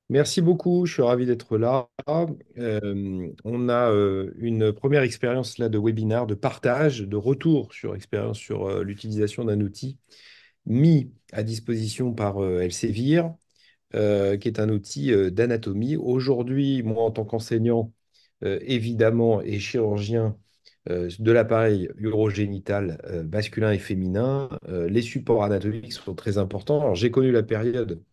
Merci beaucoup, je suis ravi d'être là. On a une première expérience là de webinaire, de partage, de retour sur expérience sur l'utilisation d'un outil mis à disposition par Elsevier, qui est un outil d'anatomie. Aujourd'hui, moi, en tant qu'enseignant, évidemment, et chirurgien de l'appareil urogénital masculin et féminin, les supports anatomiques sont très importants. Alors, j'ai connu la période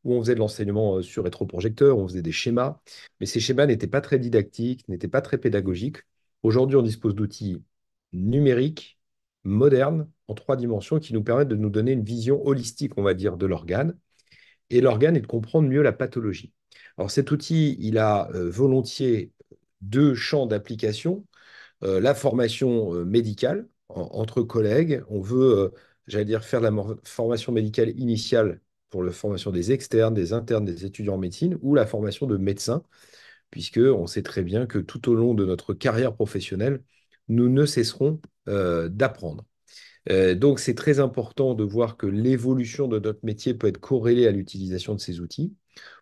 où on faisait de l'enseignement sur rétroprojecteur, on faisait des schémas, mais ces schémas n'étaient pas très didactiques, n'étaient pas très pédagogiques. Aujourd'hui, on dispose d'outils numériques, modernes, en 3 dimensions, qui nous permettent de nous donner une vision holistique, on va dire, de l'organe, et l'organe et de comprendre mieux la pathologie. Alors cet outil, il a volontiers deux champs d'application. La formation médicale entre collègues. On veut, j'allais dire, faire de la formation médicale initiale pour la formation des externes, des internes, des étudiants en médecine, ou la formation de médecins, puisque on sait très bien que tout au long de notre carrière professionnelle, nous ne cesserons d'apprendre. Donc, c'est très important de voir que l'évolution de notre métier peut être corrélée à l'utilisation de ces outils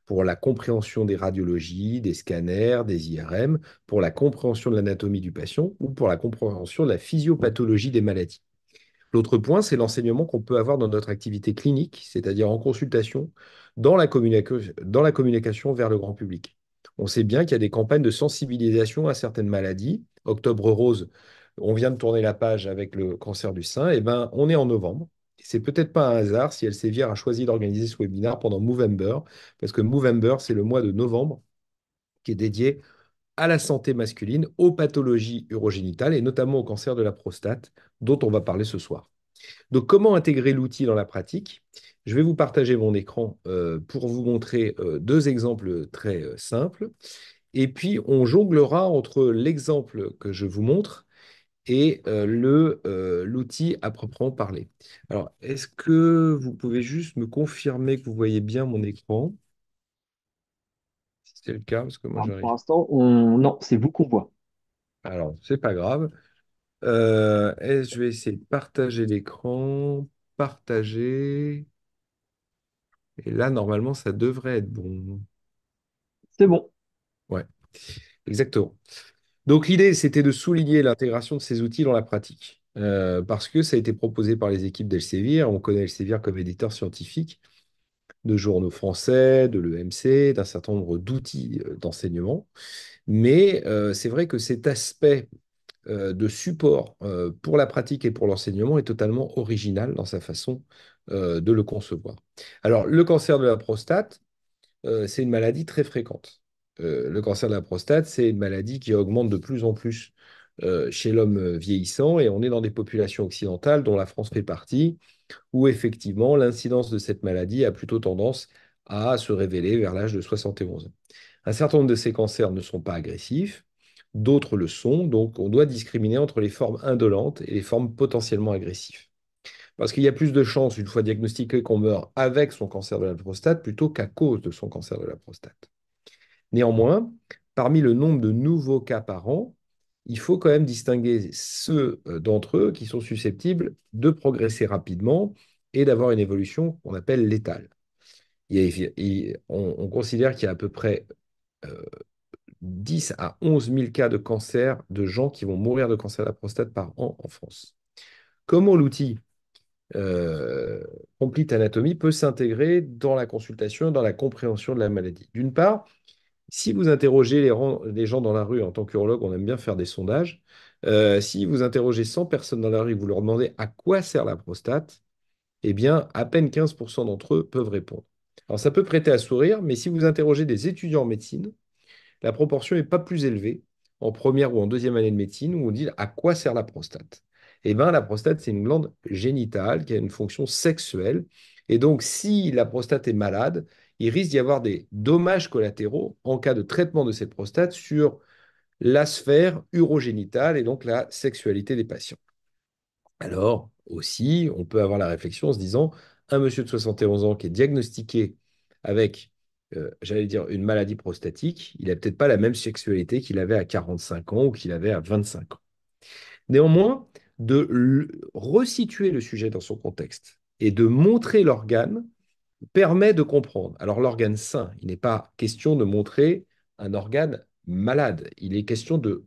pour la compréhension des radiologies, des scanners, des IRM, pour la compréhension de l'anatomie du patient ou pour la compréhension de la physiopathologie des maladies. L'autre point, c'est l'enseignement qu'on peut avoir dans notre activité clinique, c'est-à-dire en consultation, dans la communication vers le grand public. On sait bien qu'il y a des campagnes de sensibilisation à certaines maladies. Octobre rose, on vient de tourner la page avec le cancer du sein. Eh ben, on est en novembre. C'est peut-être pas un hasard si Elsevier a choisi d'organiser ce webinaire pendant Movember, parce que Movember, c'est le mois de novembre qui est dédié à la santé masculine, aux pathologies urogénitales et notamment au cancer de la prostate, dont on va parler ce soir. Donc, comment intégrer l'outil dans la pratique? Je vais vous partager mon écran pour vous montrer deux exemples très simples. Et puis, on jonglera entre l'exemple que je vous montre et l'outil à proprement parler. Alors, est-ce que vous pouvez juste me confirmer que vous voyez bien mon écran? Si c'est le cas, parce que moi, Alors, pour j'arrive. l'instant, non, c'est vous qu'on voit. Alors, c'est pas grave. Je vais essayer de partager l'écran. Partager. Et là, normalement, ça devrait être bon. C'est bon. Ouais, exactement. Donc l'idée, c'était de souligner l'intégration de ces outils dans la pratique, parce que ça a été proposé par les équipes d'Elsevier. On connaît Elsevier comme éditeur scientifique de journaux français, de l'EMC, d'un certain nombre d'outils d'enseignement. Mais c'est vrai que cet aspect de support pour la pratique et pour l'enseignement est totalement original dans sa façon de le concevoir. Alors, le cancer de la prostate, c'est une maladie très fréquente. Le cancer de la prostate, c'est une maladie qui augmente de plus en plus chez l'homme vieillissant et on est dans des populations occidentales dont la France fait partie, où effectivement l'incidence de cette maladie a plutôt tendance à se révéler vers l'âge de 71 ans. Un certain nombre de ces cancers ne sont pas agressifs, d'autres le sont, donc on doit discriminer entre les formes indolentes et les formes potentiellement agressives. Parce qu'il y a plus de chances, une fois diagnostiqué, qu'on meurt avec son cancer de la prostate plutôt qu'à cause de son cancer de la prostate. Néanmoins, parmi le nombre de nouveaux cas par an, il faut quand même distinguer ceux d'entre eux qui sont susceptibles de progresser rapidement et d'avoir une évolution qu'on appelle létale. On considère qu'il y a à peu près euh, 10 à 11 000 cas de cancer de gens qui vont mourir de cancer de la prostate par an en France. Comment l'outil euh, Complete Anatomy peut s'intégrer dans la consultation, dans la compréhension de la maladie? D'une part, si vous interrogez les gens dans la rue, en tant qu'urologue, on aime bien faire des sondages. Si vous interrogez 100 personnes dans la rue et vous leur demandez à quoi sert la prostate, eh bien, à peine 15% d'entre eux peuvent répondre. Alors, ça peut prêter à sourire, mais si vous interrogez des étudiants en médecine, la proportion n'est pas plus élevée en première ou en deuxième année de médecine où on dit à quoi sert la prostate. Eh bien, la prostate, c'est une glande génitale qui a une fonction sexuelle. Et donc, si la prostate est malade, il risque d'y avoir des dommages collatéraux en cas de traitement de cette prostate sur la sphère urogénitale et donc la sexualité des patients. Alors, aussi, on peut avoir la réflexion en se disant, un monsieur de 71 ans qui est diagnostiqué avec, j'allais dire, une maladie prostatique, il n'a peut-être pas la même sexualité qu'il avait à 45 ans ou qu'il avait à 25 ans. Néanmoins, de resituer le sujet dans son contexte et de montrer l'organe permet de comprendre. Alors l'organe sain, il n'est pas question de montrer un organe malade. Il est question de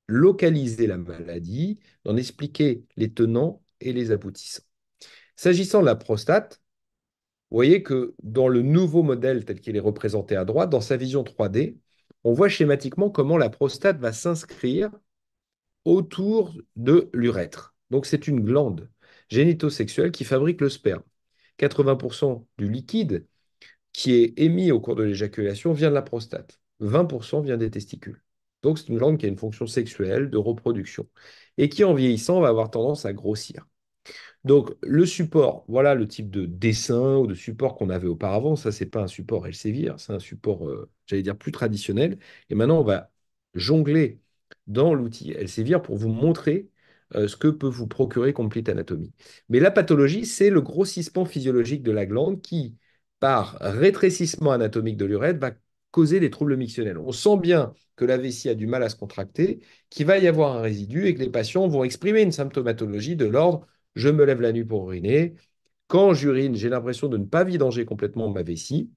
localiser la maladie, d'en expliquer les tenants et les aboutissants. S'agissant de la prostate, vous voyez que dans le nouveau modèle tel qu'il est représenté à droite, dans sa vision 3D, on voit schématiquement comment la prostate va s'inscrire autour de l'urètre. Donc c'est une glande génitosexuelle qui fabrique le sperme. 80% du liquide qui est émis au cours de l'éjaculation vient de la prostate. 20% vient des testicules. Donc c'est une glande qui a une fonction sexuelle, de reproduction, et qui en vieillissant va avoir tendance à grossir. Donc, le support, voilà le type de dessin ou de support qu'on avait auparavant. Ça, c'est pas un support Elsevier, c'est un support, j'allais dire, plus traditionnel. Et maintenant, on va jongler dans l'outil Elsevier pour vous montrer ce que peut vous procurer Complete Anatomy. Mais la pathologie, c'est le grossissement physiologique de la glande qui, par rétrécissement anatomique de l'urètre, va causer des troubles mictionnels. On sent bien que la vessie a du mal à se contracter, qu'il va y avoir un résidu et que les patients vont exprimer une symptomatologie de l'ordre je me lève la nuit pour uriner. Quand j'urine, j'ai l'impression de ne pas vidanger complètement ma vessie.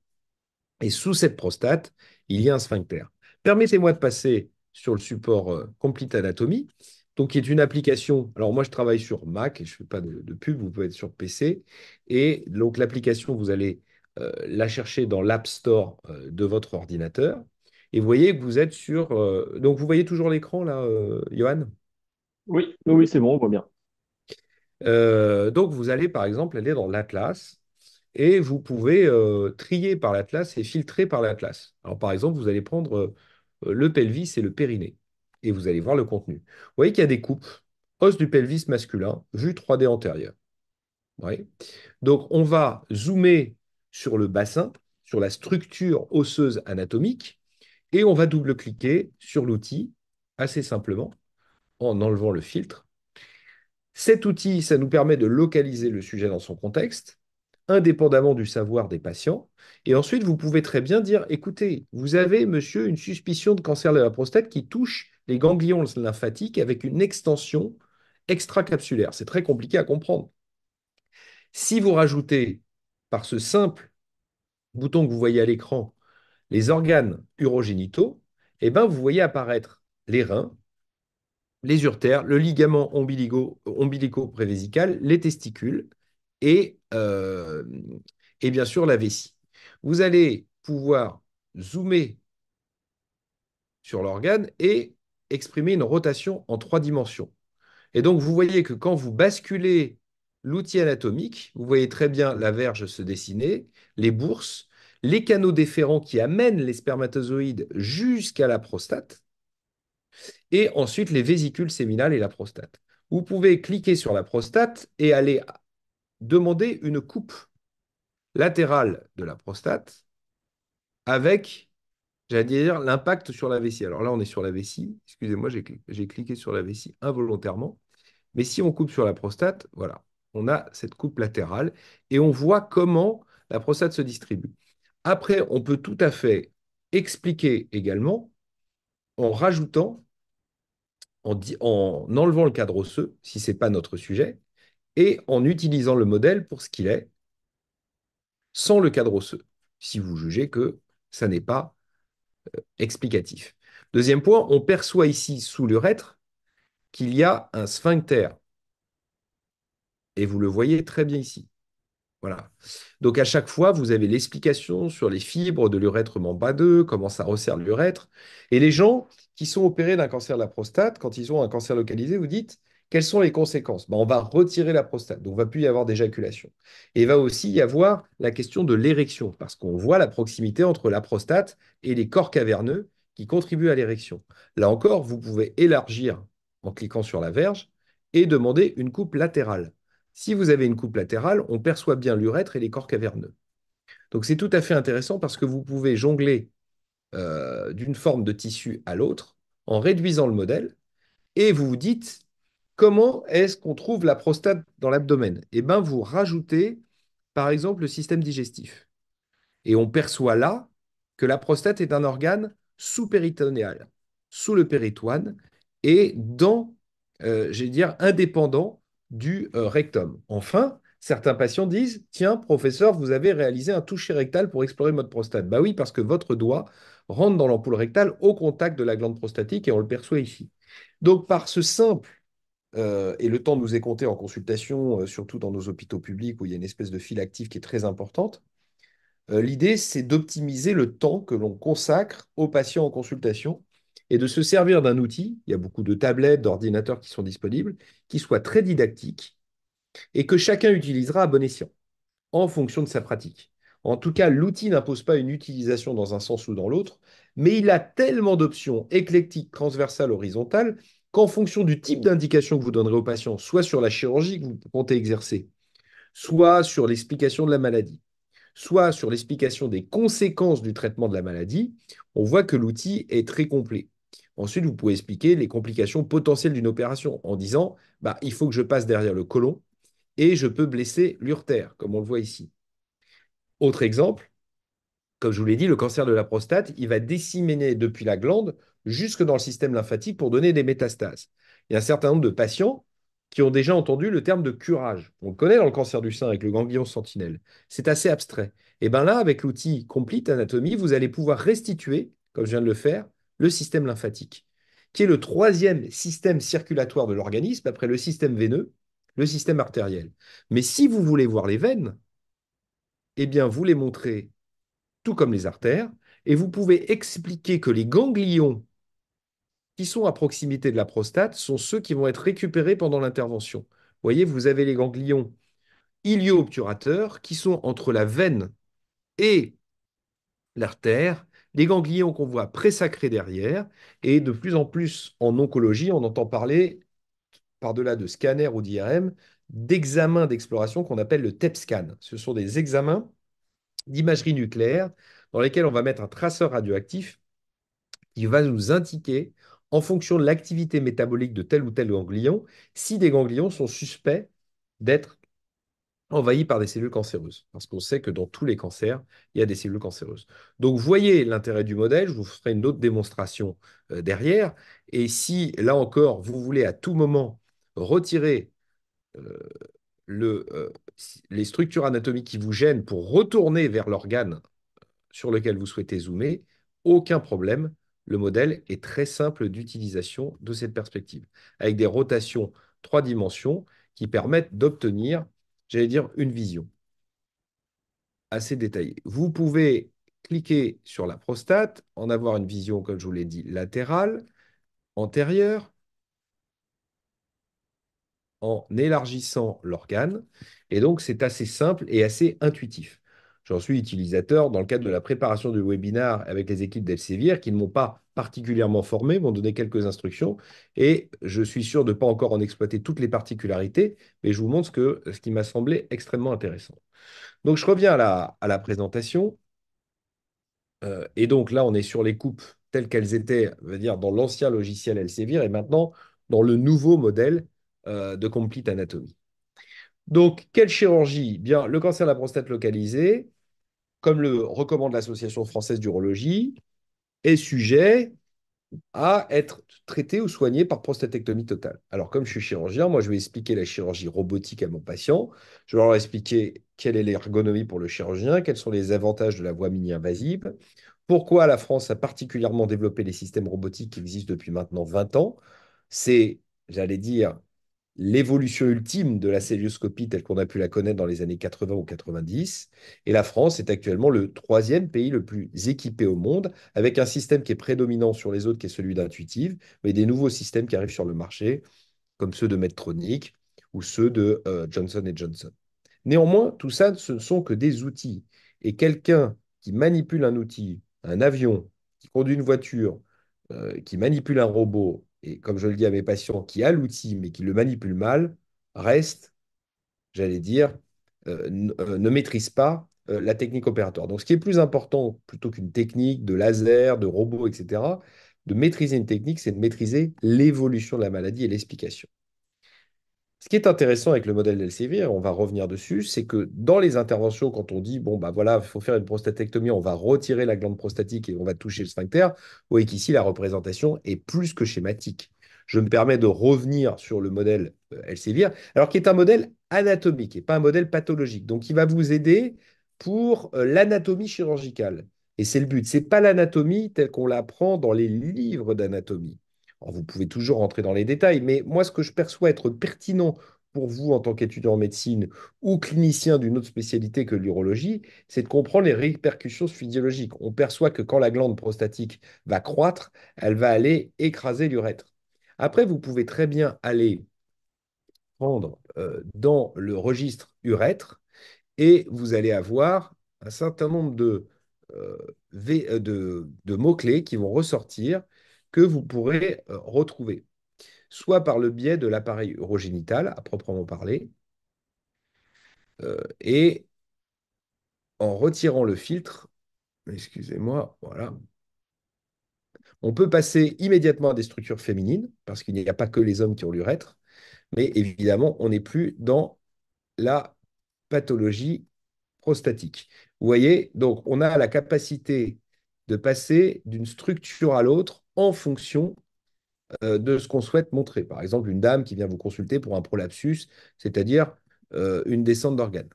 Et sous cette prostate, il y a un sphincter. Permettez-moi de passer sur le support Complete Anatomy, donc qui est une application. Alors moi, je travaille sur Mac et je ne fais pas de pub, vous pouvez être sur PC. Et donc l'application, vous allez la chercher dans l'App Store de votre ordinateur. Et vous voyez que vous êtes sur... donc vous voyez toujours l'écran là, Johan? Oui, oui, oui, c'est bon, on voit bien. Donc, vous allez par exemple aller dans l'Atlas et vous pouvez trier par l'Atlas et filtrer par l'Atlas. Alors, par exemple, vous allez prendre le pelvis et le périnée et vous allez voir le contenu. Vous voyez qu'il y a des coupes, os du pelvis masculin, vue 3D antérieure. Ouais. Donc, on va zoomer sur le bassin, sur la structure osseuse anatomique et on va double-cliquer sur l'outil assez simplement en enlevant le filtre. Cet outil, ça nous permet de localiser le sujet dans son contexte, indépendamment du savoir des patients. Et ensuite, vous pouvez très bien dire, écoutez, vous avez, monsieur, une suspicion de cancer de la prostate qui touche les ganglions lymphatiques avec une extension extracapsulaire. C'est très compliqué à comprendre. Si vous rajoutez par ce simple bouton que vous voyez à l'écran les organes urogénitaux, eh ben, vous voyez apparaître les reins, les urtères, le ligament ombilico-prévésical, les testicules et et bien sûr la vessie. Vous allez pouvoir zoomer sur l'organe et exprimer une rotation en 3 dimensions. Et donc, vous voyez que quand vous basculez l'outil anatomique, vous voyez très bien la verge se dessiner, les bourses, les canaux déférents qui amènent les spermatozoïdes jusqu'à la prostate, et ensuite les vésicules séminales et la prostate. Vous pouvez cliquer sur la prostate et aller demander une coupe latérale de la prostate avec, j'allais dire, l'impact sur la vessie. Alors là, on est sur la vessie. Excusez-moi, j'ai cliqué sur la vessie involontairement. Mais si on coupe sur la prostate, voilà, on a cette coupe latérale et on voit comment la prostate se distribue. Après, on peut tout à fait expliquer également en rajoutant, en enlevant le cadre osseux, si ce n'est pas notre sujet, et en utilisant le modèle pour ce qu'il est, sans le cadre osseux, si vous jugez que ça n'est pas explicatif. Deuxième point, on perçoit ici sous l'urètre qu'il y a un sphincter, et vous le voyez très bien ici. Voilà. Donc à chaque fois, vous avez l'explication sur les fibres de l'urètre membre 2, comment ça resserre l'urètre. Et les gens qui sont opérés d'un cancer de la prostate, quand ils ont un cancer localisé, vous dites, quelles sont les conséquences? Ben, on va retirer la prostate, donc il ne va plus y avoir d'éjaculation. Et il va aussi y avoir la question de l'érection, parce qu'on voit la proximité entre la prostate et les corps caverneux qui contribuent à l'érection. Là encore, vous pouvez élargir en cliquant sur la verge et demander une coupe latérale. Si vous avez une coupe latérale, on perçoit bien l'urètre et les corps caverneux. Donc c'est tout à fait intéressant parce que vous pouvez jongler d'une forme de tissu à l'autre en réduisant le modèle et vous vous dites comment est-ce qu'on trouve la prostate dans l'abdomen? Eh bien, vous rajoutez par exemple le système digestif. Et on perçoit là que la prostate est un organe sous-péritonéal, sous le péritoine et dans, j'allais dire, indépendant du rectum. Enfin, Certains patients disent, tiens, professeur, vous avez réalisé un toucher rectal pour explorer votre prostate. Bah oui, parce que votre doigt rentre dans l'ampoule rectale au contact de la glande prostatique et on le perçoit ici. Donc, par ce simple, et le temps nous est compté en consultation, surtout dans nos hôpitaux publics où il y a une espèce de file active qui est très importante, l'idée, c'est d'optimiser le temps que l'on consacre aux patients en consultation et de se servir d'un outil, il y a beaucoup de tablettes, d'ordinateurs qui sont disponibles, qui soit très didactique et que chacun utilisera à bon escient, en fonction de sa pratique. En tout cas, l'outil n'impose pas une utilisation dans un sens ou dans l'autre, mais il a tellement d'options éclectiques, transversales, horizontales, qu'en fonction du type d'indication que vous donnerez au patient, soit sur la chirurgie que vous comptez exercer, soit sur l'explication de la maladie, soit sur l'explication des conséquences du traitement de la maladie, on voit que l'outil est très complet. Ensuite, vous pouvez expliquer les complications potentielles d'une opération en disant, bah, il faut que je passe derrière le côlon et je peux blesser l'urtère, comme on le voit ici. Autre exemple, comme je vous l'ai dit, le cancer de la prostate, il va disséminer depuis la glande jusque dans le système lymphatique pour donner des métastases. Il y a un certain nombre de patients qui ont déjà entendu le terme de curage. On le connaît dans le cancer du sein avec le ganglion sentinelle. C'est assez abstrait. Et bien là, avec l'outil Complete Anatomy, vous allez pouvoir restituer, comme je viens de le faire, le système lymphatique, qui est le troisième système circulatoire de l'organisme après le système veineux, le système artériel. Mais si vous voulez voir les veines, eh bien, vous les montrez tout comme les artères, et vous pouvez expliquer que les ganglions qui sont à proximité de la prostate sont ceux qui vont être récupérés pendant l'intervention. Vous voyez, vous avez les ganglions ilio-obturateurs qui sont entre la veine et l'artère, les ganglions qu'on voit présacrés derrière, et de plus en plus en oncologie, on entend parler, par-delà de scanner ou d'IRM, d'examens d'exploration qu'on appelle le TEP scan. Ce sont des examens d'imagerie nucléaire dans lesquels on va mettre un traceur radioactif qui va nous indiquer, en fonction de l'activité métabolique de tel ou tel ganglion, si des ganglions sont suspects d'être envahis par des cellules cancéreuses. Parce qu'on sait que dans tous les cancers, il y a des cellules cancéreuses. Donc, vous voyez l'intérêt du modèle. Je vous ferai une autre démonstration derrière. Et si, là encore, vous voulez à tout moment retirer euh, les structures anatomiques qui vous gênent pour retourner vers l'organe sur lequel vous souhaitez zoomer, aucun problème. Le modèle est très simple d'utilisation de cette perspective, avec des rotations 3 dimensions qui permettent d'obtenir, j'allais dire, une vision assez détaillée. Vous pouvez cliquer sur la prostate, en avoir une vision, comme je vous l'ai dit, latérale, antérieure, en élargissant l'organe. Et donc, c'est assez simple et assez intuitif. J'en suis utilisateur dans le cadre de la préparation du webinaire avec les équipes d'Elsevier qui ne m'ont pas particulièrement formé, m'ont donné quelques instructions et je suis sûr de ne pas encore en exploiter toutes les particularités, mais je vous montre ce qui m'a semblé extrêmement intéressant. Donc, je reviens à la présentation. Et donc là, on est sur les coupes telles qu'elles étaient, on va dire, dans l'ancien logiciel Elsevier et maintenant dans le nouveau modèle de Complete Anatomy. Donc, quelle chirurgie? Bien, le cancer de la prostate localisé, comme le recommande l'Association française d'urologie, est sujet à être traité ou soigné par prostatectomie totale. Alors, comme je suis chirurgien, moi, je vais expliquer la chirurgie robotique à mon patient. Je vais leur expliquer quelle est l'ergonomie pour le chirurgien, quels sont les avantages de la voie mini-invasive, pourquoi la France a particulièrement développé les systèmes robotiques qui existent depuis maintenant 20 ans. C'est, j'allais dire, l'évolution ultime de la célioscopie telle qu'on a pu la connaître dans les années 80 ou 90. Et la France est actuellement le troisième pays le plus équipé au monde, avec un système qui est prédominant sur les autres, qui est celui d'Intuitive, mais des nouveaux systèmes qui arrivent sur le marché, comme ceux de Medtronic ou ceux de Johnson Johnson. Néanmoins, tout ça, ce ne sont que des outils. Et quelqu'un qui manipule un outil, un avion, qui conduit une voiture, qui manipule un robot, et comme je le dis à mes patients, qui a l'outil mais qui le manipule mal, reste, j'allais dire, ne maîtrise pas la technique opératoire. Donc, ce qui est plus important, plutôt qu'une technique de laser, de robot, etc., de maîtriser une technique, c'est de maîtriser l'évolution de la maladie et l'explication. Ce qui est intéressant avec le modèle d'Elsevier, on va revenir dessus, c'est que dans les interventions, quand on dit, bon, bah voilà, il faut faire une prostatectomie, on va retirer la glande prostatique et on va toucher le sphincter, vous voyez qu'ici, la représentation est plus que schématique. Je me permets de revenir sur le modèle Elsevier, alors qui est un modèle anatomique et pas un modèle pathologique. Donc, il va vous aider pour l'anatomie chirurgicale. Et c'est le but. C'est pas l'anatomie telle qu'on l'apprend dans les livres d'anatomie. Alors, vous pouvez toujours rentrer dans les détails, mais moi, ce que je perçois être pertinent pour vous en tant qu'étudiant en médecine ou clinicien d'une autre spécialité que l'urologie, c'est de comprendre les répercussions physiologiques. On perçoit que quand la glande prostatique va croître, elle va aller écraser l'urètre. Après, vous pouvez très bien aller prendre dans le registre urètre et vous allez avoir un certain nombre euh, de mots-clés qui vont ressortir que vous pourrez retrouver, soit par le biais de l'appareil urogénital à proprement parler, et en retirant le filtre, excusez-moi, voilà, on peut passer immédiatement à des structures féminines, parce qu'il n'y a pas que les hommes qui ont l'urètre, mais évidemment, on n'est plus dans la pathologie prostatique. Vous voyez, donc on a la capacité de passer d'une structure à l'autre en fonction de ce qu'on souhaite montrer. Par exemple, une dame qui vient vous consulter pour un prolapsus, c'est-à-dire une descente d'organes.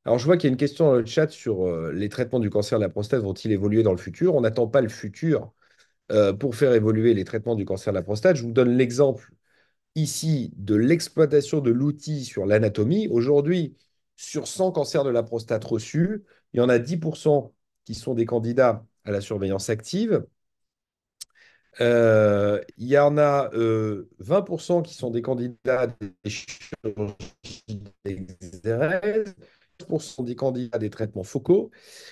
Alors, je vois qu'il y a une question dans le chat sur les traitements du cancer de la prostate vont-ils évoluer dans le futur? On n'attend pas le futur pour faire évoluer les traitements du cancer de la prostate. Je vous donne l'exemple ici de l'exploitation de l'outil sur l'anatomie. Aujourd'hui, sur 100 cancers de la prostate reçus, il y en a 10% qui sont des candidats à la surveillance active. Il y en a 20% qui sont des candidats à des chirurgies d'exérèse, 10% des candidats à des traitements focaux.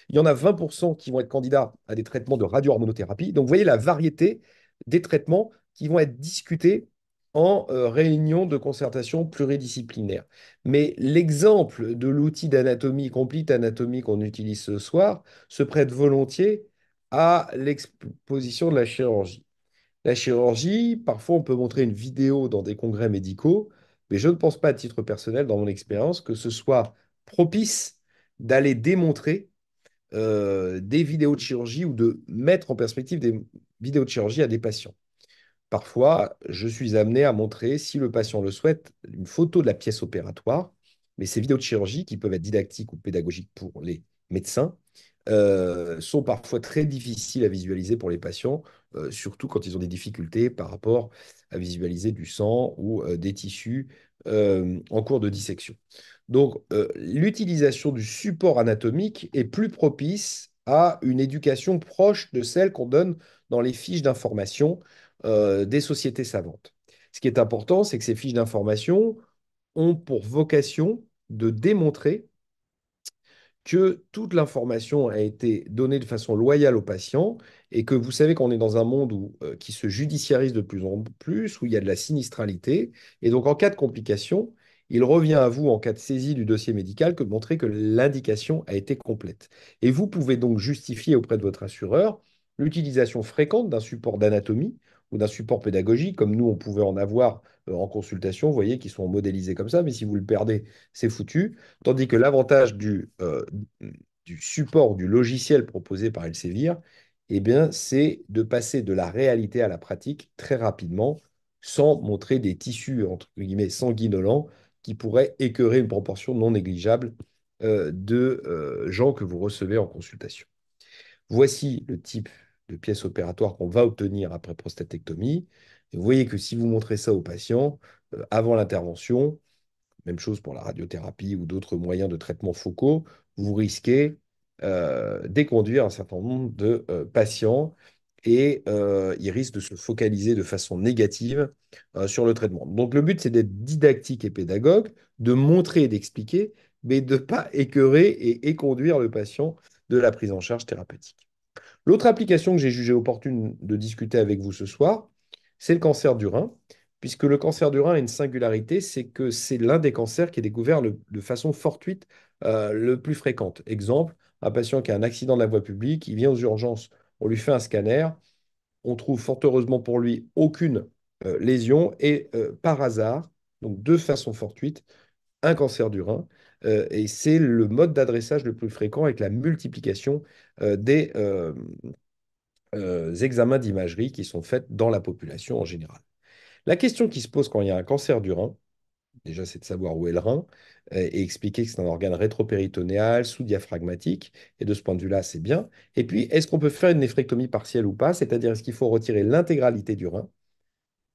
Il y en a 20% qui vont être candidats à des traitements de radiohormonothérapie. Donc, vous voyez la variété des traitements qui vont être discutés en réunion de concertation pluridisciplinaire. Mais l'exemple de l'outil d'anatomie, Complete Anatomy qu'on utilise ce soir, se prête volontiers à l'exposition de la chirurgie. La chirurgie, parfois on peut montrer une vidéo dans des congrès médicaux, mais je ne pense pas à titre personnel, dans mon expérience, que ce soit propice d'aller démontrer des vidéos de chirurgie ou de mettre en perspective des vidéos de chirurgie à des patients. Parfois, je suis amené à montrer, si le patient le souhaite, une photo de la pièce opératoire, mais ces vidéos de chirurgie, qui peuvent être didactiques ou pédagogiques pour les médecins, sont parfois très difficiles à visualiser pour les patients, surtout quand ils ont des difficultés par rapport à visualiser du sang ou des tissus en cours de dissection. Donc, l'utilisation du support anatomique est plus propice à une éducation proche de celle qu'on donne dans les fiches d'information des sociétés savantes. Ce qui est important, c'est que ces fiches d'information ont pour vocation de démontrer que toute l'information a été donnée de façon loyale aux patients et que vous savez qu'on est dans un monde qui se judiciarise de plus en plus, où il y a de la sinistralité. Et donc, en cas de complication, il revient à vous, en cas de saisie du dossier médical, que de montrer que l'indication a été complète. Et vous pouvez donc justifier auprès de votre assureur l'utilisation fréquente d'un support d'anatomie ou d'un support pédagogique, comme nous, on pouvait en avoir en consultation, vous voyez, qui sont modélisés comme ça, mais si vous le perdez, c'est foutu. Tandis que l'avantage du support du logiciel proposé par Elsevier, eh bien, c'est de passer de la réalité à la pratique très rapidement, sans montrer des tissus, entre guillemets, sanguinolents qui pourraient écœurer une proportion non négligeable de gens que vous recevez en consultation. Voici le type de pièce opératoire qu'on va obtenir après prostatectomie. Et vous voyez que si vous montrez ça aux patients avant l'intervention, même chose pour la radiothérapie ou d'autres moyens de traitement focaux, vous risquez d'éconduire un certain nombre de patients et ils risquent de se focaliser de façon négative sur le traitement. Donc le but, c'est d'être didactique et pédagogue, de montrer et d'expliquer, mais de ne pas écœurer et éconduire le patient de la prise en charge thérapeutique. L'autre application que j'ai jugé opportune de discuter avec vous ce soir, c'est le cancer du rein, puisque le cancer du rein a une singularité, c'est que c'est l'un des cancers qui est découvert de façon fortuite le plus fréquente. Exemple, un patient qui a un accident de la voie publique, il vient aux urgences, on lui fait un scanner, on trouve fort heureusement pour lui aucune lésion et par hasard, donc de façon fortuite, un cancer du rein. Et c'est le mode d'adressage le plus fréquent avec la multiplication des examens d'imagerie qui sont faits dans la population en général. La question qui se pose quand il y a un cancer du rein, Déjà, c'est de savoir où est le rein et expliquer que c'est un organe rétropéritonéal, sous-diaphragmatique. Et de ce point de vue-là, c'est bien. Et puis, est-ce qu'on peut faire une néphrectomie partielle ou pas? C'est-à-dire, est-ce qu'il faut retirer l'intégralité du rein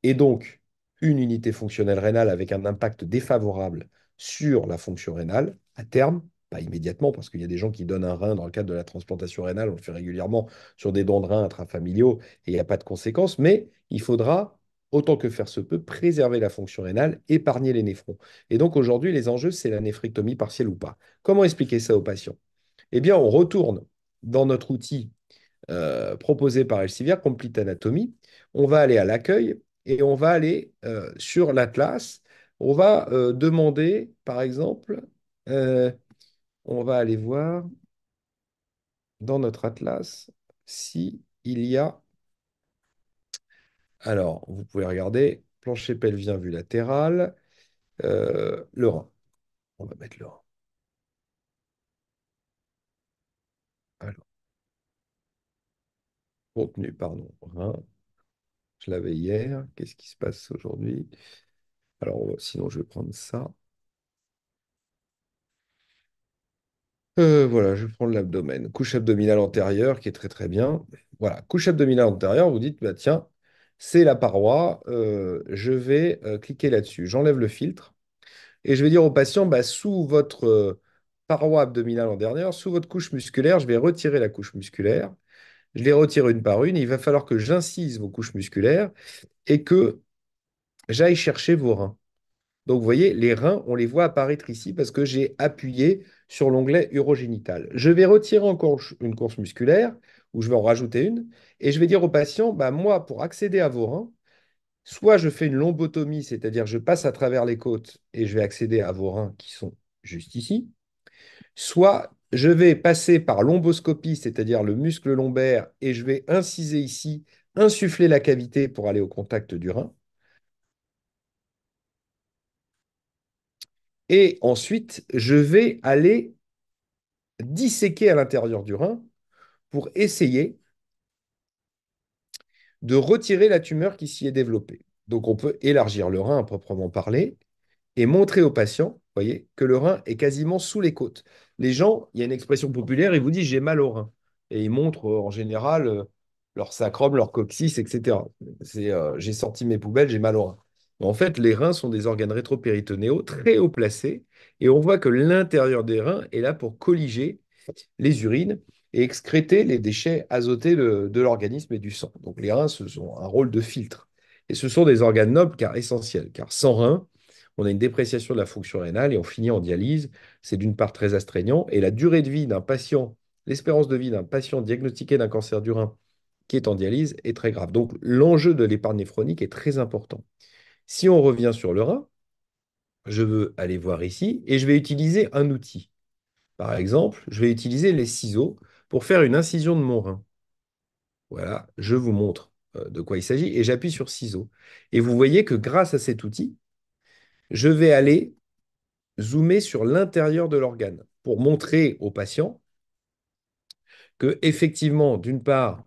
et donc une unité fonctionnelle rénale avec un impact défavorable sur la fonction rénale à terme, pas immédiatement, parce qu'il y a des gens qui donnent un rein dans le cadre de la transplantation rénale, on le fait régulièrement sur des dons de rein intrafamiliaux et il n'y a pas de conséquences, mais il faudra, autant que faire se peut, préserver la fonction rénale, épargner les néphrons. Et donc aujourd'hui, les enjeux, c'est la néphrectomie partielle ou pas. Comment expliquer ça aux patients? Eh bien, on retourne dans notre outil proposé par Elsevier, Complete Anatomy. On va aller à l'accueil et on va aller sur l'atlas. On va demander, par exemple, euh, on va aller voir dans notre atlas si il y a. Alors, vous pouvez regarder plancher pelvien vue latérale, le rein. On va mettre le rein. Alors, contenu, pardon, rein. Je l'avais hier. Qu'est-ce qui se passe aujourd'hui? Alors, sinon, je vais prendre ça. Voilà, je vais prendre l'abdomen. Couche abdominale antérieure qui est très très bien. Voilà, couche abdominale antérieure, vous dites, bah, tiens, c'est la paroi, je vais cliquer là-dessus. J'enlève le filtre et je vais dire au patient, bah, sous votre paroi abdominale antérieure, sous votre couche musculaire, je vais retirer la couche musculaire. Je les retire une par une. Il va falloir que j'incise vos couches musculaires et que j'aille chercher vos reins. Donc, vous voyez, les reins, on les voit apparaître ici parce que j'ai appuyé sur l'onglet urogénital. Je vais retirer encore une course musculaire, ou je vais en rajouter une, et je vais dire au patient, bah, moi, pour accéder à vos reins, soit je fais une lombotomie, c'est-à-dire je passe à travers les côtes et je vais accéder à vos reins qui sont juste ici, soit je vais passer par lomboscopie, c'est-à-dire le muscle lombaire, et je vais inciser ici, insuffler la cavité pour aller au contact du rein. Et ensuite, je vais aller disséquer à l'intérieur du rein pour essayer de retirer la tumeur qui s'y est développée. Donc on peut élargir le rein à proprement parler et montrer au patient, voyez, que le rein est quasiment sous les côtes. Les gens, il y a une expression populaire, ils vous disent j'ai mal au rein. Et ils montrent en général leur sacrum, leur coccyx, etc. C'est j'ai sorti mes poubelles, j'ai mal au rein. En fait, les reins sont des organes rétropéritonéaux très haut placés et on voit que l'intérieur des reins est là pour colliger les urines et excréter les déchets azotés de l'organisme et du sang. Donc les reins, ce sont un rôle de filtre. Et ce sont des organes nobles car essentiels, car sans reins, on a une dépréciation de la fonction rénale et on finit en dialyse. C'est d'une part très astreignant et la durée de vie d'un patient, l'espérance de vie d'un patient diagnostiqué d'un cancer du rein qui est en dialyse est très grave. Donc l'enjeu de l'épargne néphronique est très important. Si on revient sur le rein, je veux aller voir ici et je vais utiliser un outil. Par exemple, je vais utiliser les ciseaux pour faire une incision de mon rein. Voilà, je vous montre de quoi il s'agit et j'appuie sur ciseaux. Et vous voyez que grâce à cet outil, je vais aller zoomer sur l'intérieur de l'organe pour montrer au patient que effectivement, d'une part,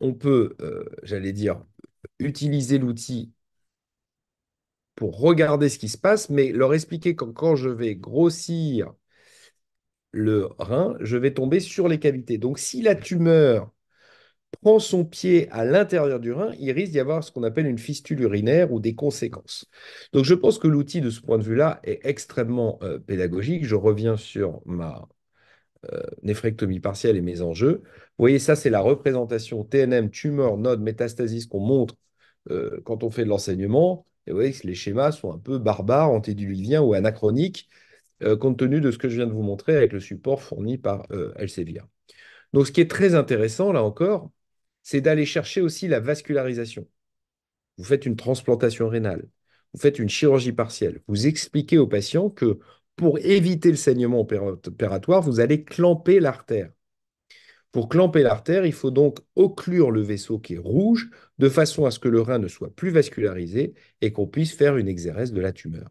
on peut, j'allais dire, utiliser l'outil pour regarder ce qui se passe, mais leur expliquer que quand je vais grossir le rein, je vais tomber sur les cavités. Donc, si la tumeur prend son pied à l'intérieur du rein, il risque d'y avoir ce qu'on appelle une fistule urinaire ou des conséquences. Donc je pense que l'outil de ce point de vue-là est extrêmement pédagogique. Je reviens sur ma néphrectomie partielle et mes enjeux. Vous voyez, ça c'est la représentation TNM, tumeur, node, métastasis qu'on montre quand on fait de l'enseignement. Et vous voyez que les schémas sont un peu barbares, antédiluviens ou anachroniques, compte tenu de ce que je viens de vous montrer avec le support fourni par Elsevier. Donc, ce qui est très intéressant, là encore, c'est d'aller chercher aussi la vascularisation. Vous faites une transplantation rénale, vous faites une chirurgie partielle, vous expliquez au patient que pour éviter le saignement opératoire, vous allez clamper l'artère. Pour clamper l'artère, il faut donc occlure le vaisseau qui est rouge de façon à ce que le rein ne soit plus vascularisé et qu'on puisse faire une exérèse de la tumeur.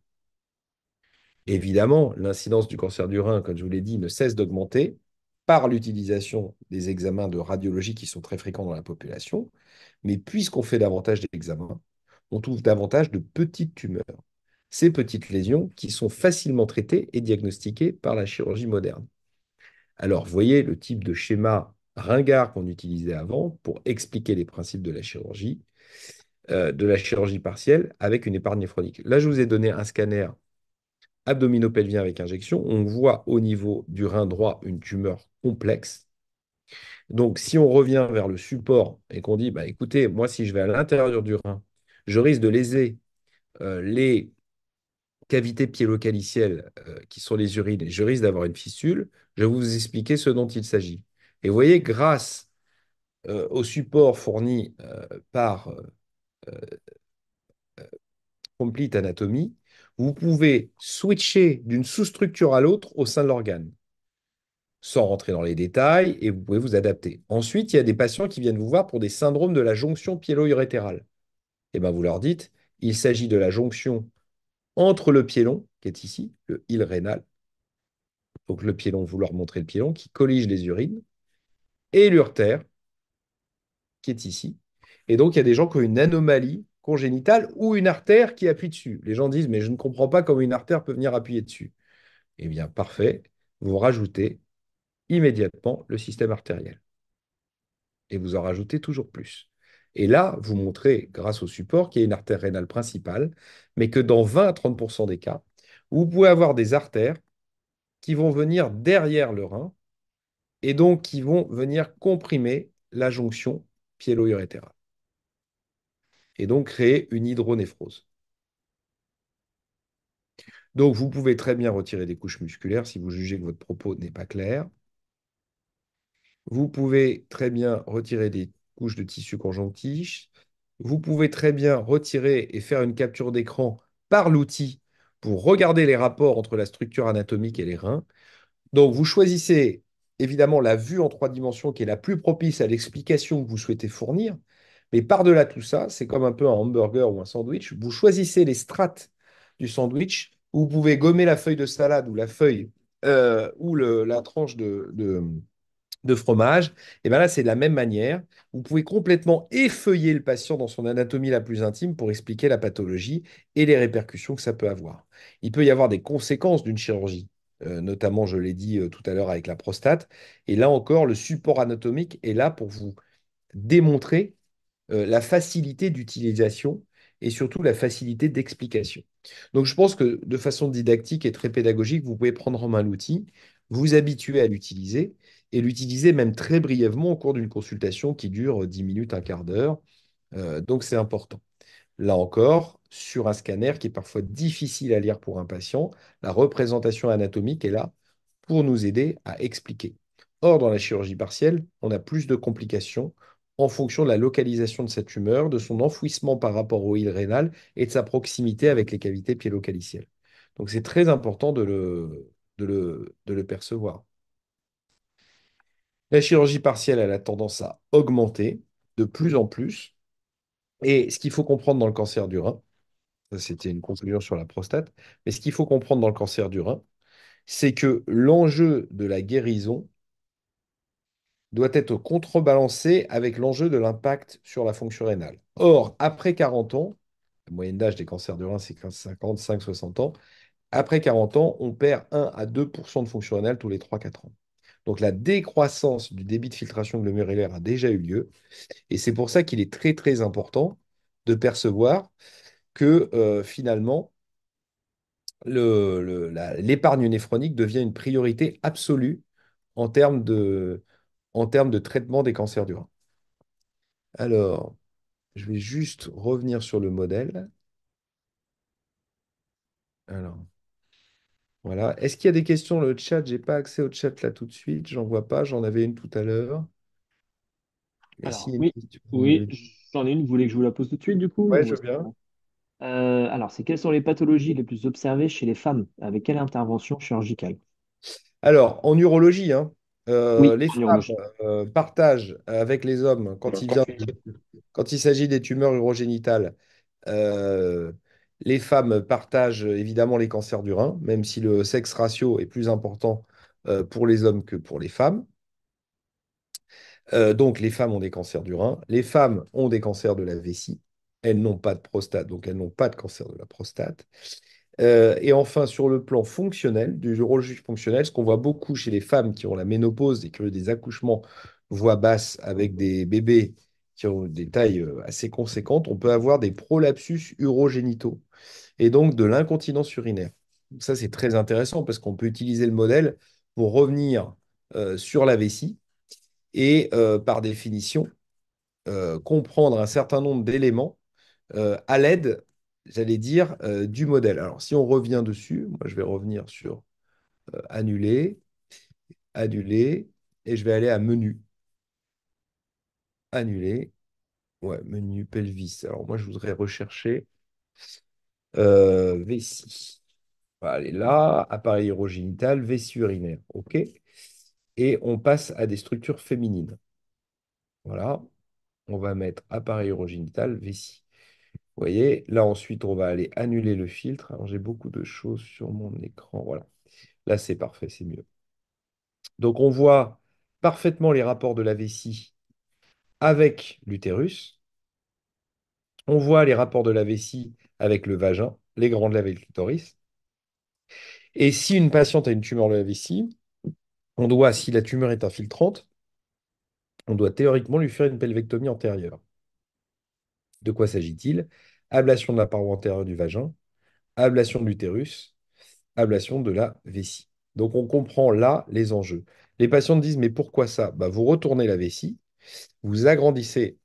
Évidemment, l'incidence du cancer du rein, comme je vous l'ai dit, ne cesse d'augmenter par l'utilisation des examens de radiologie qui sont très fréquents dans la population. Mais puisqu'on fait davantage d'examens, on trouve davantage de petites tumeurs. ces petites lésions qui sont facilement traitées et diagnostiquées par la chirurgie moderne. Alors, vous voyez le type de schéma ringard qu'on utilisait avant pour expliquer les principes de la chirurgie partielle avec une épargne néphronique. Là, je vous ai donné un scanner abdominopelvien avec injection. On voit au niveau du rein droit une tumeur complexe. Donc, si on revient vers le support et qu'on dit, bah, écoutez, moi, si je vais à l'intérieur du rein, je risque de léser les cavités piélo-calicielles qui sont les urines et je risque d'avoir une fistule, je vais vous expliquer ce dont il s'agit. Et vous voyez, grâce au support fourni par Complete Anatomy, vous pouvez switcher d'une sous-structure à l'autre au sein de l'organe, sans rentrer dans les détails, et vous pouvez vous adapter. Ensuite, il y a des patients qui viennent vous voir pour des syndromes de la jonction piélo-urétérale. Et bien, vous leur dites, il s'agit de la jonction entre le piélon, qui est ici, le île rénal, donc le piélon, vous leur montrez le piélon, qui collige les urines, et l'urtère, qui est ici. Et donc, il y a des gens qui ont une anomalie congénitale ou une artère qui appuie dessus. Les gens disent, mais je ne comprends pas comment une artère peut venir appuyer dessus. Eh bien, parfait. Vous rajoutez immédiatement le système artériel. Et vous en rajoutez toujours plus. Et là, vous montrez, grâce au support, qu'il y a une artère rénale principale, mais que dans 20 à 30% des cas, vous pouvez avoir des artères qui vont venir derrière le rein et donc qui vont venir comprimer la jonction piélo-urétérale et donc créer une hydronéphrose. Donc, vous pouvez très bien retirer des couches musculaires si vous jugez que votre propos n'est pas clair. Vous pouvez très bien retirer des couches de tissu conjonctif. Vous pouvez très bien retirer et faire une capture d'écran par l'outil pour regarder les rapports entre la structure anatomique et les reins. Donc, vous choisissez évidemment la vue en 3 dimensions qui est la plus propice à l'explication que vous souhaitez fournir. Mais par-delà tout ça, c'est comme un peu un hamburger ou un sandwich. Vous choisissez les strates du sandwich. Vous pouvez gommer la feuille de salade ou la feuille ou la tranche de fromage, et bien là, c'est de la même manière. Vous pouvez complètement effeuiller le patient dans son anatomie la plus intime pour expliquer la pathologie et les répercussions que ça peut avoir. Il peut y avoir des conséquences d'une chirurgie, notamment, je l'ai dit tout à l'heure avec la prostate. Et là encore, le support anatomique est là pour vous démontrer la facilité d'utilisation et surtout la facilité d'explication. Donc, je pense que de façon didactique et très pédagogique, vous pouvez prendre en main l'outil, vous habituer à l'utiliser et l'utiliser même très brièvement au cours d'une consultation qui dure 10 minutes, un quart d'heure. Donc, c'est important. Là encore, sur un scanner qui est parfois difficile à lire pour un patient, la représentation anatomique est là pour nous aider à expliquer. Or, dans la chirurgie partielle, on a plus de complications en fonction de la localisation de cette tumeur, de son enfouissement par rapport au île rénal et de sa proximité avec les cavités piélo-calicielles. Donc, c'est très important de le percevoir. La chirurgie partielle, elle a tendance à augmenter de plus en plus. Et ce qu'il faut comprendre dans le cancer du rein, ça c'était une conclusion sur la prostate, mais ce qu'il faut comprendre dans le cancer du rein, c'est que l'enjeu de la guérison doit être contrebalancé avec l'enjeu de l'impact sur la fonction rénale. Or, après 40 ans, la moyenne d'âge des cancers du rein, c'est 55, 60 ans, après 40 ans, on perd 1 à 2% de fonction rénale tous les 3 4 ans. Donc la décroissance du débit de filtration glomérulaire a déjà eu lieu, et c'est pour ça qu'il est très très important de percevoir que finalement, l'épargne néphronique devient une priorité absolue en termes de traitement des cancers du rein. Alors, je vais juste revenir sur le modèle. Alors, voilà. Est-ce qu'il y a des questions dans le chat? J'ai pas accès au chat là tout de suite. J'en vois pas. J'en avais une tout à l'heure. Et s'il y Alors, a une oui, question, vous me oui, le dites. j'en ai une. Vous voulez que je vous la pose tout de suite, du coup, Ouais, ou je est-ce viens. alors, c'est quelles sont les pathologies les plus observées chez les femmes? Avec quelle intervention chirurgicale? Alors, en urologie, hein, Oui, les en femmes urologie. partagent avec les hommes quand il s'agit des tumeurs urogénitales. euh, les femmes partagent évidemment les cancers du rein, même si le sexe ratio est plus important pour les hommes que pour les femmes. Donc, les femmes ont des cancers du rein. Les femmes ont des cancers de la vessie. Elles n'ont pas de prostate, donc elles n'ont pas de cancer de la prostate. Et enfin, sur le plan fonctionnel, du urologie fonctionnelle, ce qu'on voit beaucoup chez les femmes qui ont la ménopause et qui ont eu des accouchements voix basse avec des bébés qui ont des tailles assez conséquentes, on peut avoir des prolapsus urogénitaux et donc de l'incontinence urinaire. Ça, c'est très intéressant parce qu'on peut utiliser le modèle pour revenir sur la vessie et, par définition, comprendre un certain nombre d'éléments à l'aide, j'allais dire, du modèle. Alors, si on revient dessus, moi, je vais revenir sur annuler, annuler, et je vais aller à menu, annuler, ouais, menu pelvis. Alors, moi, je voudrais rechercher vessie. On va aller là, appareil urogénital, vessie urinaire, OK? Et on passe à des structures féminines. Voilà, on va mettre appareil urogénital, vessie. Vous voyez, là ensuite, on va aller annuler le filtre. Alors, j'ai beaucoup de choses sur mon écran. Voilà. Là, c'est parfait, c'est mieux. Donc, on voit parfaitement les rapports de la vessie avec l'utérus. On voit les rapports de la vessie avec le vagin, les grandes lèvres et le clitoris. Et si une patiente a une tumeur de la vessie, on doit, si la tumeur est infiltrante, on doit théoriquement lui faire une pelvectomie antérieure. De quoi s'agit-il? Ablation de la paroi antérieure du vagin, ablation de l'utérus, ablation de la vessie. Donc on comprend là les enjeux. Les patients disent, mais pourquoi ça? Bah, vous retournez la vessie, vous agrandissez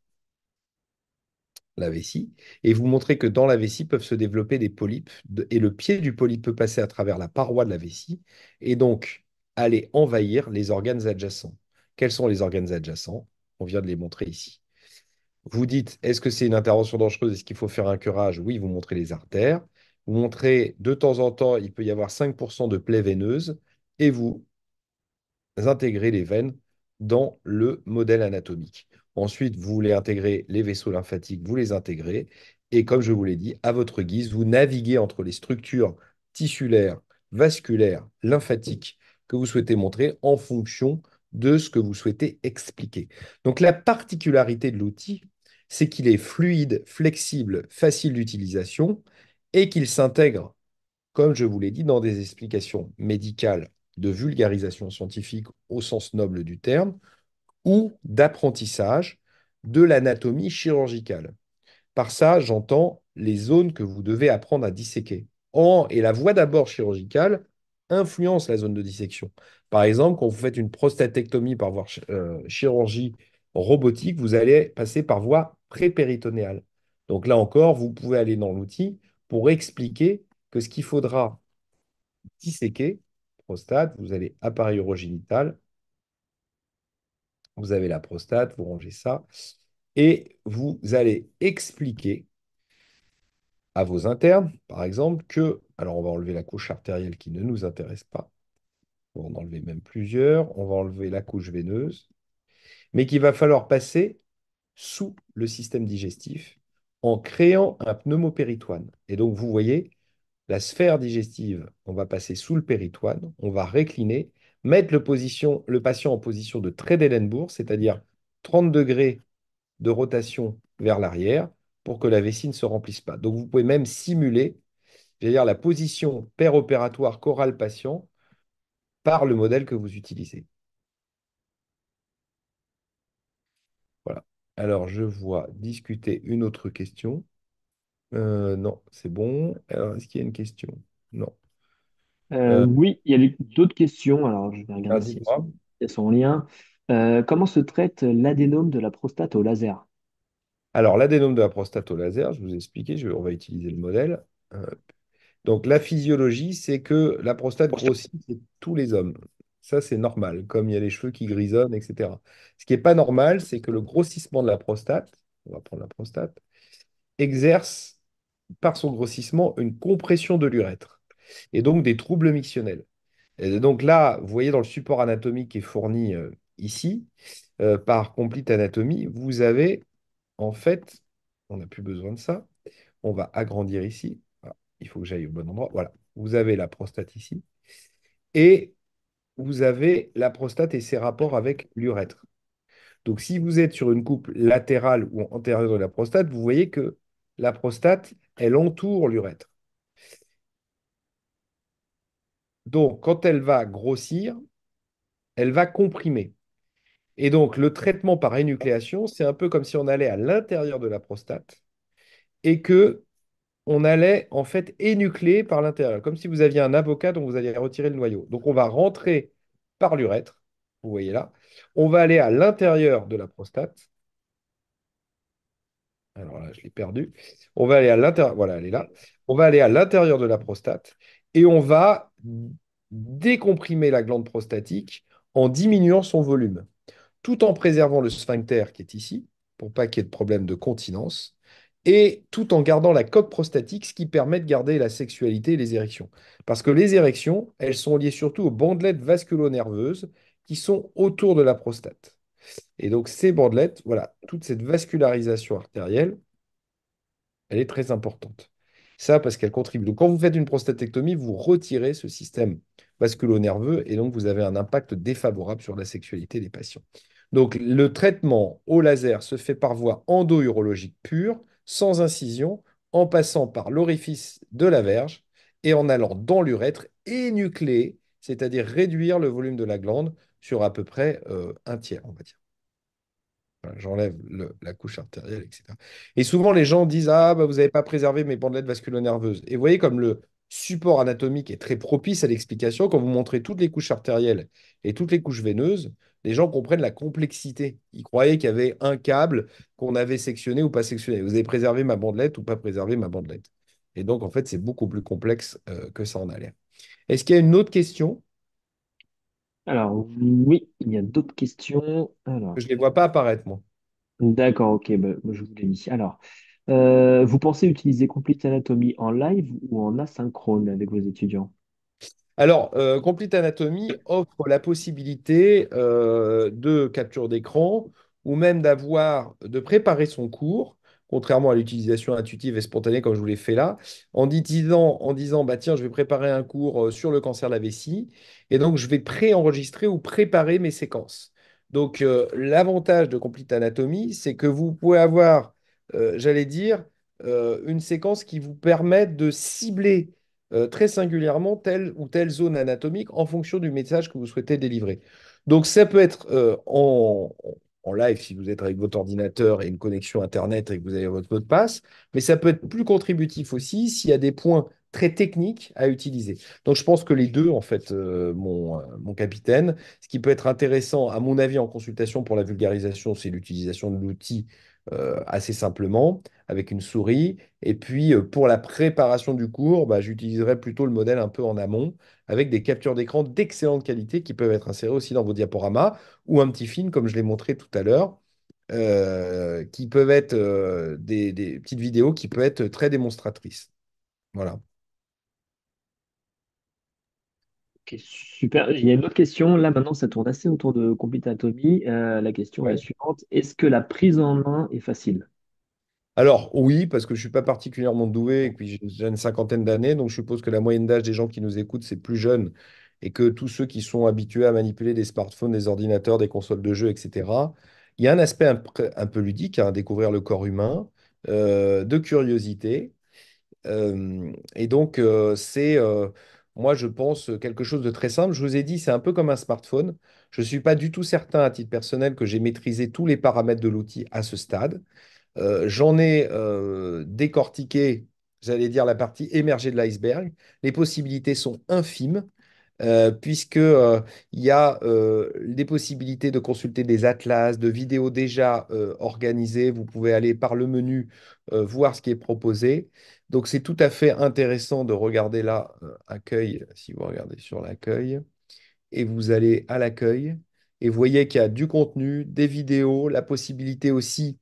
la vessie et vous montrez que dans la vessie peuvent se développer des polypes et le pied du polype peut passer à travers la paroi de la vessie et donc aller envahir les organes adjacents. Quels sont les organes adjacents? On vient de les montrer ici. Vous dites, est-ce que c'est une intervention dangereuse? Est-ce qu'il faut faire un curage? Oui, vous montrez les artères. Vous montrez de temps en temps, il peut y avoir 5% de plaies veineuses et vous intégrez les veines dans le modèle anatomique. Ensuite, vous voulez intégrer les vaisseaux lymphatiques, vous les intégrez. Et comme je vous l'ai dit, à votre guise, vous naviguez entre les structures tissulaires, vasculaires, lymphatiques que vous souhaitez montrer en fonction de ce que vous souhaitez expliquer. Donc la particularité de l'outil, c'est qu'il est fluide, flexible, facile d'utilisation et qu'il s'intègre, comme je vous l'ai dit, dans des explications médicales de vulgarisation scientifique au sens noble du terme ou d'apprentissage de l'anatomie chirurgicale. Par ça, j'entends les zones que vous devez apprendre à disséquer. Et la voie d'abord chirurgicale influence la zone de dissection. Par exemple, quand vous faites une prostatectomie par voie chirurgie robotique, vous allez passer par voie prépéritonéale. Donc là encore, vous pouvez aller dans l'outil pour expliquer que ce qu'il faudra disséquer, prostate, vous allez appareil urogénital, vous avez la prostate, vous rangez ça, et vous allez expliquer à vos internes, par exemple, que, alors on va enlever la couche artérielle qui ne nous intéresse pas, on va en enlever même plusieurs, on va enlever la couche veineuse, mais qu'il va falloir passer sous le système digestif en créant un pneumopéritoine. Et donc, vous voyez, la sphère digestive, on va passer sous le péritoine, on va récliner, mettre le patient en position de trait d'Ellenbourg, c'est-à-dire 30 degrés de rotation vers l'arrière pour que la vessie ne se remplisse pas. Donc, vous pouvez même simuler, c'est-à-dire la position péropératoire chorale patient par le modèle que vous utilisez. Voilà. Alors, je vois discuter une autre question. Non, c'est bon. Alors, est-ce qu'il y a une question? Non. Euh, Oui, il y a d'autres questions. Alors, je vais regarder si Dis-moi. elles sont en lien. Comment se traite l'adénome de la prostate au laser? Alors, l'adénome de la prostate au laser, je vous ai expliqué, on va utiliser le modèle. Euh, donc, la physiologie, c'est que la prostate grossit chez tous les hommes. Ça, c'est normal, comme il y a les cheveux qui grisonnent, etc. Ce qui n'est pas normal, c'est que le grossissement de la prostate, on va prendre la prostate, exerce par son grossissement une compression de l'urètre et donc des troubles mictionnels. Et donc là, vous voyez dans le support anatomique qui est fourni ici, par Complete Anatomy, vous avez en fait, on n'a plus besoin de ça. On va agrandir ici. Voilà. Il faut que j'aille au bon endroit. Voilà. Vous avez la prostate ici. Et vous avez la prostate et ses rapports avec l'urètre. Donc, si vous êtes sur une coupe latérale ou antérieure de la prostate, vous voyez que la prostate, elle entoure l'urètre. Donc, quand elle va grossir, elle va comprimer. Et donc, le traitement par énucléation, c'est un peu comme si on allait à l'intérieur de la prostate et que on allait en fait énucléer par l'intérieur, comme si vous aviez un avocat dont vous alliez retirer le noyau. Donc, on va rentrer par l'urètre, vous voyez là. On va aller à l'intérieur de la prostate. Alors là, je l'ai perdu. On va aller à l'intérieur. Voilà, elle est là. On va aller à l'intérieur de la prostate et on va décomprimer la glande prostatique en diminuant son volume, tout en préservant le sphincter qui est ici, pour pas qu'il y ait de problème de continence, et tout en gardant la coque prostatique, ce qui permet de garder la sexualité et les érections. Parce que les érections, elles sont liées surtout aux bandelettes vasculo-nerveuses qui sont autour de la prostate. Et donc ces bandelettes, voilà, toute cette vascularisation artérielle, elle est très importante. Ça, parce qu'elle contribue. Donc, quand vous faites une prostatectomie, vous retirez ce système vasculo-nerveux et donc vous avez un impact défavorable sur la sexualité des patients. Donc, le traitement au laser se fait par voie endo-urologique pure, sans incision, en passant par l'orifice de la verge et en allant dans l'urètre énucléer, c'est-à-dire réduire le volume de la glande sur à peu près un tiers, on va dire. Voilà, j'enlève la couche artérielle, etc. Et souvent, les gens disent, ah, bah, vous n'avez pas préservé mes bandelettes vasculo-nerveuses. Et vous voyez comme le support anatomique est très propice à l'explication. Quand vous montrez toutes les couches artérielles et toutes les couches veineuses, les gens comprennent la complexité. Ils croyaient qu'il y avait un câble qu'on avait sectionné ou pas sectionné. Vous avez préservé ma bandelette ou pas préservé ma bandelette. Et donc, en fait, c'est beaucoup plus complexe que ça en a l'air. Est-ce qu'il y a une autre question? Alors, oui, il y a d'autres questions. Alors, Je ne les vois pas apparaître, moi. d'accord, ok, bah, moi, je vous l'ai mis. Alors, vous pensez utiliser Complete Anatomy en live ou en asynchrone avec vos étudiants? Alors, Complete Anatomy offre la possibilité de capture d'écran ou même de préparer son cours, contrairement à l'utilisation intuitive et spontanée comme je vous l'ai fait là, en disant bah, tiens, je vais préparer un cours sur le cancer de la vessie et donc je vais pré-enregistrer ou préparer mes séquences. Donc, l'avantage de Complete Anatomy, c'est que vous pouvez avoir, j'allais dire, une séquence qui vous permet de cibler très singulièrement telle ou telle zone anatomique en fonction du message que vous souhaitez délivrer. Donc, ça peut être en live si vous êtes avec votre ordinateur et une connexion Internet et que vous avez votre mot de passe, mais ça peut être plus contributif aussi s'il y a des points très techniques à utiliser. Donc, je pense que les deux, en fait, mon capitaine, ce qui peut être intéressant, à mon avis, en consultation pour la vulgarisation, c'est l'utilisation de l'outil assez simplement, avec une souris. Et puis, pour la préparation du cours, bah, j'utiliserai plutôt le modèle un peu en amont, avec des captures d'écran d'excellente qualité qui peuvent être insérées aussi dans vos diaporamas, ou un petit film, comme je l'ai montré tout à l'heure, qui peuvent être des petites vidéos qui peuvent être très démonstratrices. Voilà. Ok, super. Il y a une autre question. Là, maintenant, ça tourne assez autour de Complete Anatomy. La question est la Ouais. suivante. Est-ce que la prise en main est facile? Alors, oui, parce que je ne suis pas particulièrement doué et puis j'ai une cinquantaine d'années, donc je suppose que la moyenne d'âge des gens qui nous écoutent, c'est plus jeune et que tous ceux qui sont habitués à manipuler des smartphones, des ordinateurs, des consoles de jeux, etc., il y a un aspect un peu ludique à découvrir le corps humain, de curiosité. Et donc, moi, je pense, quelque chose de très simple. Je vous ai dit, c'est un peu comme un smartphone. Je ne suis pas du tout certain, à titre personnel, que j'ai maîtrisé tous les paramètres de l'outil à ce stade. J'en ai décortiqué, j'allais dire, la partie émergée de l'iceberg. Les possibilités sont infimes, puisque il y a des possibilités de consulter des atlas, de vidéos déjà organisées. Vous pouvez aller par le menu voir ce qui est proposé. Donc, c'est tout à fait intéressant de regarder là, accueil, si vous regardez sur l'accueil, et vous allez à l'accueil, et vous voyez qu'il y a du contenu, des vidéos, la possibilité aussi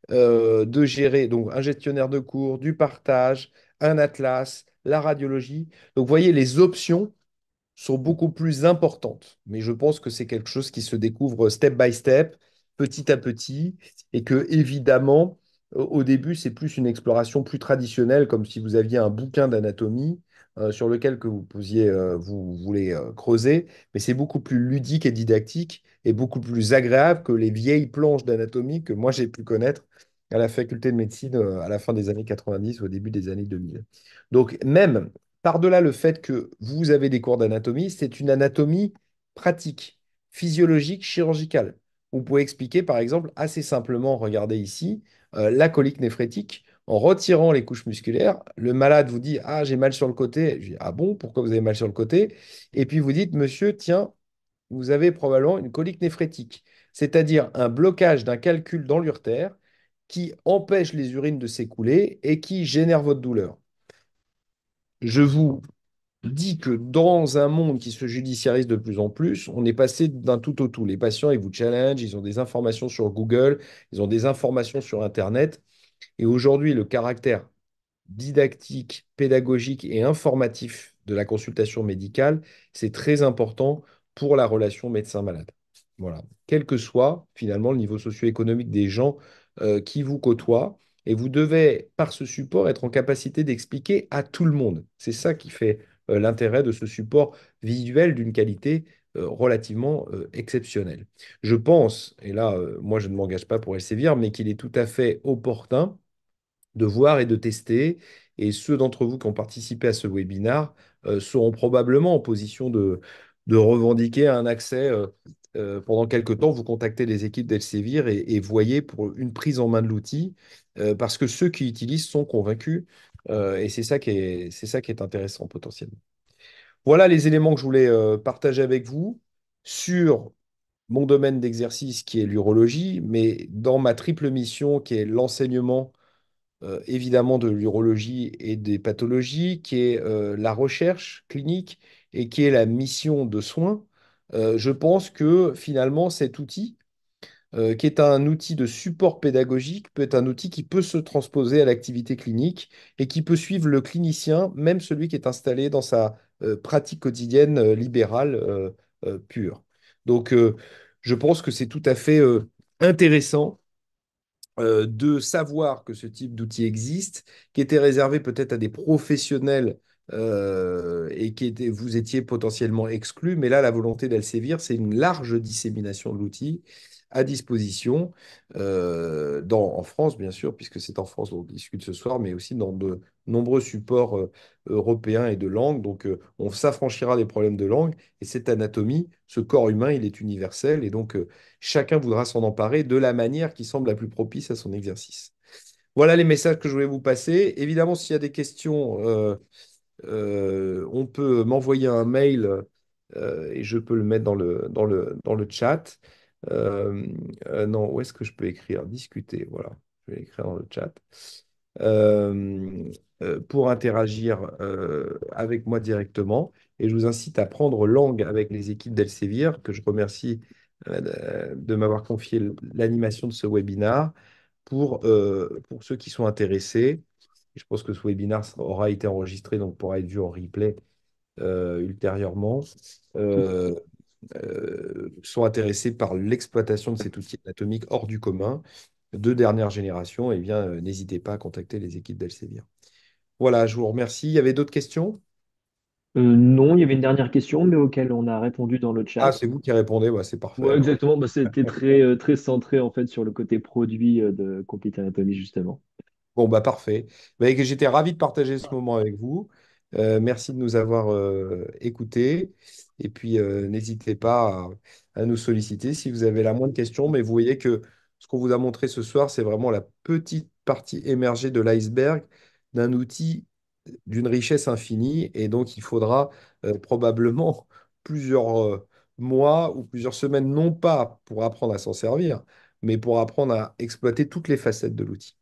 de gérer donc un gestionnaire de cours, du partage, un atlas, la radiologie. Donc, vous voyez, les options sont beaucoup plus importantes. Mais je pense que c'est quelque chose qui se découvre step by step, petit à petit, et que évidemment, au début, c'est plus une exploration plus traditionnelle, comme si vous aviez un bouquin d'anatomie sur lequel que vous posiez, vous voulez creuser, mais c'est beaucoup plus ludique et didactique et beaucoup plus agréable que les vieilles planches d'anatomie que moi j'ai pu connaître à la faculté de médecine à la fin des années 90, au début des années 2000. Donc même par-delà le fait que vous avez des cours d'anatomie, c'est une anatomie pratique, physiologique, chirurgicale. Vous pouvez expliquer, par exemple, assez simplement, regardez ici, la colique néphrétique. En retirant les couches musculaires, le malade vous dit, ah, j'ai mal sur le côté. Je dis, ah bon, pourquoi vous avez mal sur le côté? Et puis vous dites, monsieur, tiens, vous avez probablement une colique néphrétique, c'est-à-dire un blocage d'un calcul dans l'urtère qui empêche les urines de s'écouler et qui génère votre douleur. Je vous dis que dans un monde qui se judiciarise de plus en plus, on est passé d'un tout au tout. Les patients, ils vous challenge, ils ont des informations sur Google, ils ont des informations sur Internet. Et aujourd'hui, le caractère didactique, pédagogique et informatif de la consultation médicale, c'est très important pour la relation médecin-malade. Voilà. Quel que soit finalement le niveau socio-économique des gens qui vous côtoient, et vous devez, par ce support, être en capacité d'expliquer à tout le monde. C'est ça qui fait l'intérêt de ce support visuel d'une qualité relativement exceptionnelle. Je pense, et là, moi je ne m'engage pas pour Elsevier, mais qu'il est tout à fait opportun de voir et de tester. Et ceux d'entre vous qui ont participé à ce webinaire seront probablement en position de revendiquer un accès pendant quelques temps. Vous contactez les équipes d'Elsevier et voyez pour une prise en main de l'outil, parce que ceux qui utilisent sont convaincus. Et c'est ça qui est intéressant potentiellement. Voilà les éléments que je voulais partager avec vous sur mon domaine d'exercice qui est l'urologie, mais dans ma triple mission qui est l'enseignement évidemment de l'urologie et des pathologies, qui est la recherche clinique et qui est la mission de soins. Je pense que finalement cet outil, qui est un outil de support pédagogique, peut être un outil qui peut se transposer à l'activité clinique et qui peut suivre le clinicien, même celui qui est installé dans sa pratique quotidienne libérale pure. Donc, je pense que c'est tout à fait intéressant de savoir que ce type d'outil existe, qui était réservé peut-être à des professionnels et vous étiez potentiellement exclus. Mais là, la volonté d'Elsevier, c'est une large dissémination de l'outil à disposition en France, bien sûr, puisque c'est en France dont on discute ce soir, mais aussi dans de nombreux supports européens et de langue. Donc, on s'affranchira des problèmes de langue. Et cette anatomie, ce corps humain, il est universel. Et donc, chacun voudra s'en emparer de la manière qui semble la plus propice à son exercice. Voilà les messages que je voulais vous passer. Évidemment, s'il y a des questions, on peut m'envoyer un mail et je peux le mettre dans le chat. Euh, non, où est-ce que je peux écrire? Discuter, voilà. Je vais écrire dans le chat. Euh, pour interagir avec moi directement. Et je vous incite à prendre langue avec les équipes d'Elsevier, que je remercie de m'avoir confié l'animation de ce webinaire. Pour ceux qui sont intéressés, je pense que ce webinaire aura été enregistré, donc pourra être vu en replay ultérieurement, Tout, euh, sont intéressés par l'exploitation de cet outil anatomique hors du commun de dernière génération, eh bien, n'hésitez pas à contacter les équipes d'Elsevier. Voilà, je vous remercie. Il y avait d'autres questions? non, il y avait une dernière question, mais auquel on a répondu dans le Ah, chat. c'est vous qui répondez, bah, c'est parfait Ouais, alors. exactement. Bah, c'était très centré en fait sur le côté produit de Complete Anatomy justement. Bon, bah parfait. Bah, j'étais ravi de partager ce moment avec vous. Merci de nous avoir écoutés. Et puis, n'hésitez pas à nous solliciter si vous avez la moindre question. Mais vous voyez que ce qu'on vous a montré ce soir, c'est vraiment la petite partie émergée de l'iceberg d'un outil d'une richesse infinie. Et donc, il faudra probablement plusieurs mois ou plusieurs semaines, non pas pour apprendre à s'en servir, mais pour apprendre à exploiter toutes les facettes de l'outil.